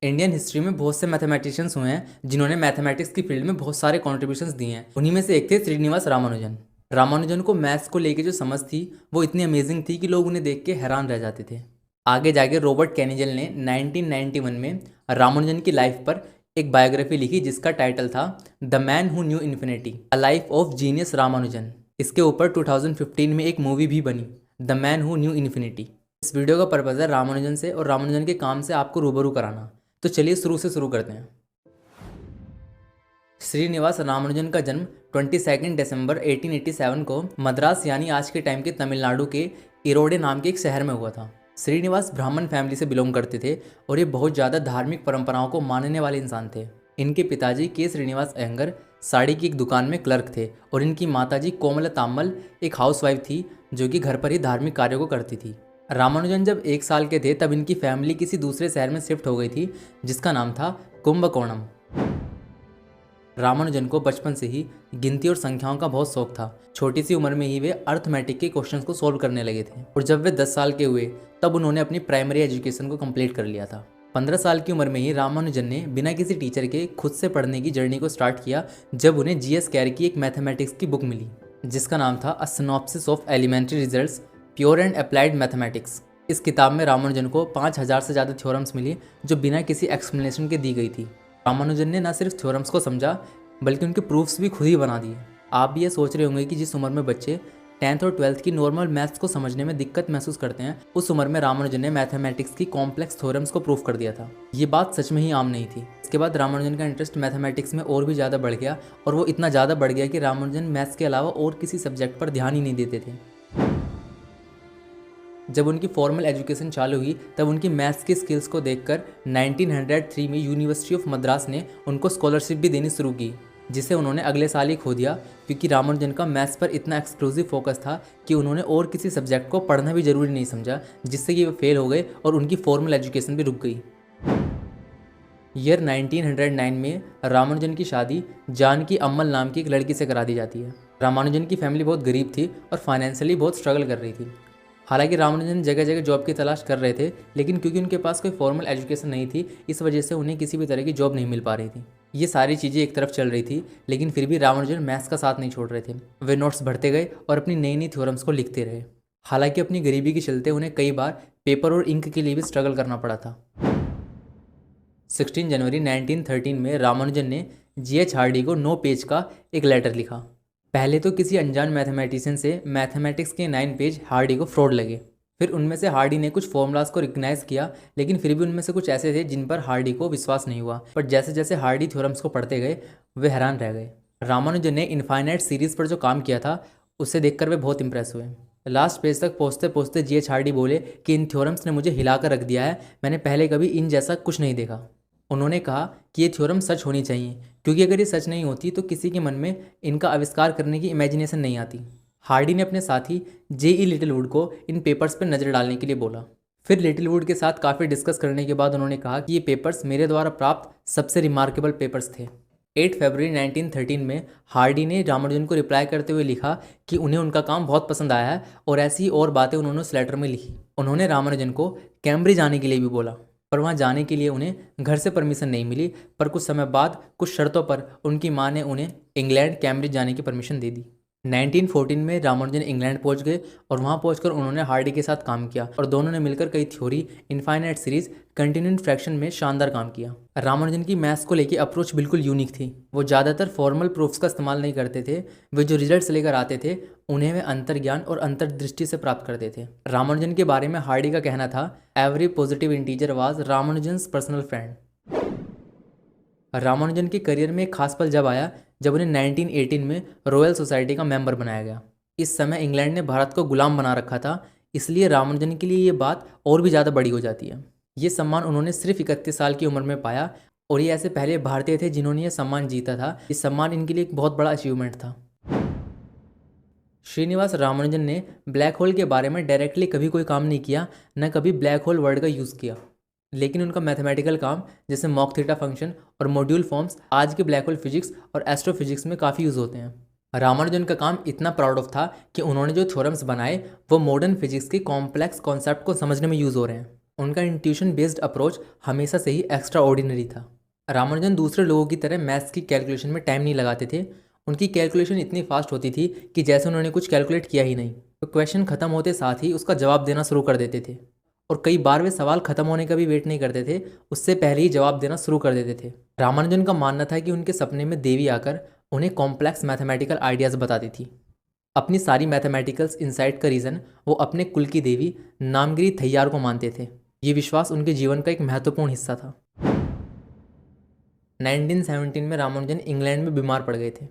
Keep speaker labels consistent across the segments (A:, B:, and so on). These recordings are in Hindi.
A: इंडियन हिस्ट्री में बहुत से मैथमेटिशियंस हुए हैं जिन्होंने मैथमेटिक्स की फील्ड में बहुत सारे कॉन्ट्रीब्यूशंस दिए हैं। उन्हीं में से एक थे श्रीनिवास रामानुजन। रामानुजन को मैथ्स को लेके जो समझ थी वो इतनी अमेजिंग थी कि लोग उन्हें देख के हैरान रह जाते थे। आगे जाके रॉबर्ट कैनिजल ने 1991 में रामानुजन की लाइफ पर एक बायोग्राफी लिखी जिसका टाइटल था the man who knew infinity, a life of genius Ramanujan. इसके ऊपर 2015 में एक मूवी भी बनी, the man who knew infinity. इस वीडियो का पर्पज़ है रामानुजन से और रामानुजन के काम से आपको रूबरू कराना। तो चलिए शुरू से शुरू करते हैं। श्रीनिवास रामानुजन का जन्म 22 दिसंबर 1887 को मद्रास यानी आज के टाइम के तमिलनाडु के इरोडे नाम के एक शहर में हुआ था। श्रीनिवास ब्राह्मण फैमिली से बिलोंग करते थे और ये बहुत ज़्यादा धार्मिक परंपराओं को मानने वाले इंसान थे। इनके पिताजी के श्रीनिवास अयंगर साड़ी की एक दुकान में क्लर्क थे और इनकी माताजी कोमल ताम्मल एक हाउसवाइफ थी जो कि घर पर ही धार्मिक कार्यों को करती थी। रामानुजन जब 1 साल के थे तब इनकी फैमिली किसी दूसरे शहर में शिफ्ट हो गई थी जिसका नाम था कुंभकोणम। रामानुजन को बचपन से ही गिनती और संख्याओं का बहुत शौक था। छोटी सी उम्र में ही वे अर्थमेटिक के क्वेश्चंस को सॉल्व करने लगे थे और जब वे 10 साल के हुए तब उन्होंने अपनी प्राइमरी एजुकेशन को कंप्लीट कर लिया था। 15 साल की उम्र में ही रामानुजन ने बिना किसी टीचर के खुद से पढ़ने की जर्नी को स्टार्ट किया जब उन्हें जीएस कैर की एक मैथमेटिक्स की बुक मिली जिसका नाम था a synopsis of elementary results pure and applied mathematics. इस किताब में रामानुजन को 5000 से ज़्यादा थ्योरम्स मिली जो बिना किसी एक्सप्लेनेशन के दी गई थी। रामानुजन ने न सिर्फ थ्योरम्स को समझा बल्कि उनके प्रूफ्स भी खुद ही बना दिए। आप भी ये सोच रहे होंगे कि जिस उम्र में बच्चे 10th और 12th की नॉर्मल मैथ्स को समझने में दिक्कत महसूस करते हैं उस उम्र में रामानुजन ने मैथमेटिक्स की कॉम्प्लेक्स थ्योरम्स को प्रूफ कर दिया था। ये बात सच में ही आम नहीं थी। इसके बाद रामानुजन का इंटरेस्ट मैथमेटिक्स में और भी ज़्यादा बढ़ गया और वो इतना ज़्यादा बढ़ गया कि रामानुजन मैथ्स के अलावा और किसी सब्जेक्ट पर ध्यान ही नहीं देते थे। जब उनकी फॉर्मल एजुकेशन चालू हुई तब उनकी मैथ्स की स्किल्स को देखकर 1903 में यूनिवर्सिटी ऑफ मद्रास ने उनको स्कॉलरशिप भी देनी शुरू की जिसे उन्होंने अगले साल ही खो दिया क्योंकि रामानुजन का मैथ्स पर इतना एक्सक्लूसिव फोकस था कि उन्होंने और किसी सब्जेक्ट को पढ़ना भी जरूरी नहीं समझा जिससे कि वे फेल हो गए और उनकी फॉर्मल एजुकेशन भी रुक गई। ईयर 1909 में रामानुजन की शादी जानकी अम्मल नाम की एक लड़की से करा दी जाती है। रामानुजन की फैमिली बहुत गरीब थी और फाइनेंशियली बहुत स्ट्रगल कर रही थी। हालांकि रामानुजन जगह जगह जॉब की तलाश कर रहे थे लेकिन क्योंकि उनके पास कोई फॉर्मल एजुकेशन नहीं थी इस वजह से उन्हें किसी भी तरह की जॉब नहीं मिल पा रही थी। ये सारी चीज़ें एक तरफ चल रही थी लेकिन फिर भी रामानुजन मैथ्स का साथ नहीं छोड़ रहे थे। वे नोट्स भरते गए और अपनी नई नई थ्योरम्स को लिखते रहे। हालांकि अपनी गरीबी के चलते उन्हें कई बार पेपर और इंक के लिए भी स्ट्रगल करना पड़ा था। 16 जनवरी 1913 में रामानुजन ने जीएच हार्डी को 9 पेज का एक लेटर लिखा। पहले तो किसी अनजान मैथमेटिशियन से मैथमेटिक्स के 9 पेज हार्डी को फ्रॉड लगे। फिर उनमें से हार्डी ने कुछ फॉर्मूलाज को रिकग्नाइज किया लेकिन फिर भी उनमें से कुछ ऐसे थे जिन पर हार्डी को विश्वास नहीं हुआ। पर जैसे जैसे हार्डी थ्योरम्स को पढ़ते गए वे हैरान रह गए। रामानुजन ने इनफाइनाइट सीरीज पर जो काम किया था उसे देखकर वे बहुत इंप्रेस हुए। लास्ट पेज तक पहुँचते पहुँचते जीएच हार्डी बोले कि इन थ्योरम्स ने मुझे हिलाकर रख दिया है, मैंने पहले कभी इन जैसा कुछ नहीं देखा। उन्होंने कहा कि ये थ्योरम सच होनी चाहिए क्योंकि अगर ये सच नहीं होती तो किसी के मन में इनका आविष्कार करने की इमेजिनेशन नहीं आती। हार्डी ने अपने साथी जेई लिटिलवुड को इन पेपर्स पर नज़र डालने के लिए बोला। फिर लिटिलवुड के साथ काफ़ी डिस्कस करने के बाद उन्होंने कहा कि ये पेपर्स मेरे द्वारा प्राप्त सबसे रिमार्केबल पेपर्स थे। 8 फरवरी 1913 में हार्डी ने रामानुजन को रिप्लाई करते हुए लिखा कि उन्हें उनका काम बहुत पसंद आया है और ऐसी ही और बातें उन्होंने उस लेटर में लिखी। उन्होंने रामानुजन को कैम्ब्रिज आने के लिए भी बोला पर वहाँ जाने के लिए उन्हें घर से परमिशन नहीं मिली। पर कुछ समय बाद कुछ शर्तों पर उनकी माँ ने उन्हें इंग्लैंड कैम्ब्रिज जाने की परमिशन दे दी। 1914 में रामानुजन इंग्लैंड पहुंच गए और वहां पहुंचकर उन्होंने हार्डी के साथ काम किया और दोनों ने मिलकर कई theory, infinite series, continuing fraction में शानदार काम किया। रामानुजन की मैथ्स को लेकर अप्रोच बिल्कुल यूनिक थी। वो ज़्यादातर फॉर्मल प्रूफ्स का इस्तेमाल नहीं करते थे। वे जो रिजल्ट्स लेकर आते थे उन्हें वे अंतर्ज्ञान और अंतर्दृष्टि से प्राप्त करते थे। रामानुजन के बारे में हार्डी का कहना था, every positive integer was Ramanujan's personal friend. Ramanujan के करियर में एक खास पल जब आया जब उन्हें 1918 में रॉयल सोसाइटी का मेंबर बनाया गया। इस समय इंग्लैंड ने भारत को गुलाम बना रखा था इसलिए रामानुजन के लिए ये बात और भी ज़्यादा बड़ी हो जाती है। ये सम्मान उन्होंने सिर्फ 31 साल की उम्र में पाया और ये ऐसे पहले भारतीय थे जिन्होंने ये सम्मान जीता था। इस सम्मान इनके लिए एक बहुत बड़ा अचीवमेंट था। श्रीनिवास रामानुजन ने ब्लैक होल के बारे में डायरेक्टली कभी कोई काम नहीं किया, न कभी ब्लैक होल वर्ड का यूज़ किया, लेकिन उनका मैथमेटिकल काम जैसे मॉक थीटा फंक्शन और मॉड्यूल फॉर्म्स आज के ब्लैक होल फिजिक्स और एस्ट्रोफिजिक्स में काफ़ी यूज़ होते हैं। रामानुजन का काम इतना प्राउड ऑफ था कि उन्होंने जो थ्योरम्स बनाए वो मॉडर्न फिजिक्स की कॉम्प्लेक्स कॉन्सेप्ट को समझने में यूज़ हो रहे हैं। उनका इंट्यूशन बेस्ड अप्रोच हमेशा से ही एक्स्ट्रा ऑर्डिनरी था। रामानुजन दूसरे लोगों की तरह मैथ्स की कैलकुलेशन में टाइम नहीं लगाते थे। उनकी कैलकुलेशन इतनी फास्ट होती थी कि जैसे उन्होंने कुछ कैलकुलेट किया ही नहीं। तो क्वेश्चन खत्म होते साथ ही उसका जवाब देना शुरू कर देते थे, और कई बार वे सवाल खत्म होने का भी वेट नहीं करते थे, उससे पहले ही जवाब देना शुरू कर देते थे। रामानुजन का मानना था कि उनके सपने में देवी आकर उन्हें कॉम्प्लेक्स मैथमेटिकल आइडियाज़ बताती थी। अपनी सारी मैथमेटिकल्स इंसाइट का रीज़न वो अपने कुल की देवी नामगिरी थैयार को मानते थे। ये विश्वास उनके जीवन का एक महत्वपूर्ण हिस्सा था। 1917 में रामानुजन इंग्लैंड में बीमार पड़ गए थे।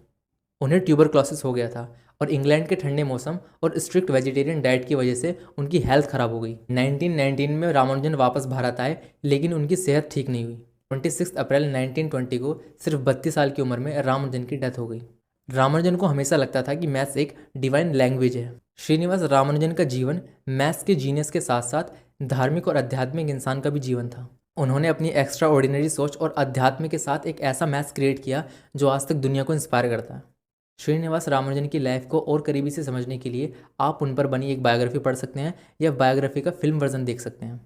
A: उन्हें ट्यूबरक्लोसिस हो गया था, और इंग्लैंड के ठंडे मौसम और स्ट्रिक्ट वेजिटेरियन डाइट की वजह से उनकी हेल्थ खराब हो गई। 1919 में रामानुजन वापस भारत आए, लेकिन उनकी सेहत ठीक नहीं हुई। 26 अप्रैल 1920 को सिर्फ 32 साल की उम्र में रामानुजन की डेथ हो गई। रामानुजन को हमेशा लगता था कि मैथ्स एक डिवाइन लैंग्वेज है। श्रीनिवास रामानुजन का जीवन मैथ्स के जीनियस के साथ साथ धार्मिक और आध्यात्मिक इंसान का भी जीवन था। उन्होंने अपनी एक्स्ट्रा ऑर्डिनरी सोच और अध्यात्म के साथ एक ऐसा मैथ्स क्रिएट किया जो आज तक दुनिया को इंस्पायर करता है। श्रीनिवास रामानुजन की लाइफ को और करीबी से समझने के लिए आप उन पर बनी एक बायोग्राफी पढ़ सकते हैं, या बायोग्राफी का फिल्म वर्जन देख सकते हैं।